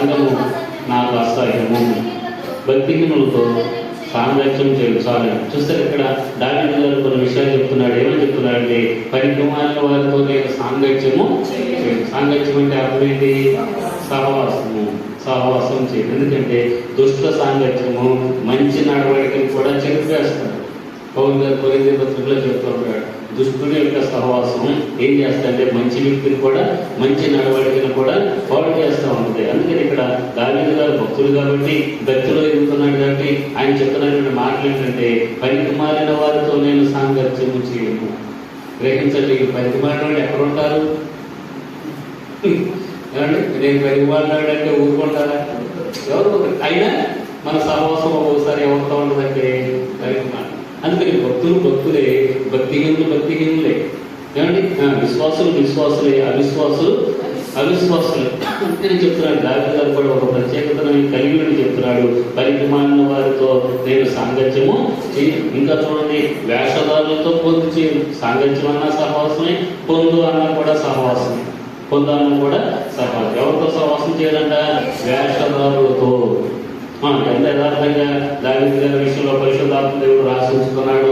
సంఘము నాకు అసహ్యము, భక్తిహీనులతో సాంగత్యం చేయడం చాలు. చూస్తారు ఇక్కడ దావీదు గారు కొన్ని విషయాలు చెప్తున్నాడు. ఏమని చెప్తున్నాడంటే, పనికిమాలిన వారితో నేను సాంగత్యము చేయను. సాంగత్యం అంటే అర్థం ఏంటి? సహవాసం చేయదు. ఎందుకంటే దుష్ట సాంగత్యము మంచి నడవడికను కూడా చెరిపేస్తాడు. పౌలు గారు కొరింథీ పత్రికలో చెప్తూ ఉంటాడు, దుష్టుని యొక్క సహవాసం ఏం చేస్తాడంటే మంచి వ్యక్తిని కూడా, మంచి నడవడికను కూడా పాడు చేస్తూ ఉంటుంది. అందుకని ఇక్కడ దావీదు గారు భక్తులు కాబట్టి, భక్తులు ఎదుగుతున్నాడు కాబట్టి ఆయన చెప్తున్నటువంటి మాటలు ఏంటంటే, పనికి మారిన వారితో నేను సాంగత్యము చేయను. గ్రహించండి, పనికి మారిన వాళ్ళు ఎక్కడ ఉంటారు? ఏమండి, నేను పనికి మారినాడంటే ఊరుకుంటారా? ఎవరు? అయినా మన సహవాసం ఒకసారి ఎవరితో ఉండదంటే పనికి మాట. అందుకని భక్తులే, భక్తిహీనులే. ఏమండి, విశ్వాసులే, అవిశ్వాసులే. అందుకని చెప్తున్నాడు దావీదు గారు కూడా ఒక ప్రత్యేకతను కలిగి చెప్తున్నాడు, పనికి మాలిన వారితో నేను సాంగత్యము చేయను. ఇంకా చూడండి, వేషధారులతో పొందు చేయను. సాంగత్యం అన్నా సహవాసమే, పొందు అన్నా కూడా సహవాసమే. పొందాలను కూడా సహవాసం. ఎవరితో సహవాసం చేయాలంట? వేషధారులతో. ఎంత యథార్థంగా దావీదు గారి విషయంలో పరిశుద్ధాత్మ దేవుడు రాసి ఉంచుతున్నాడు.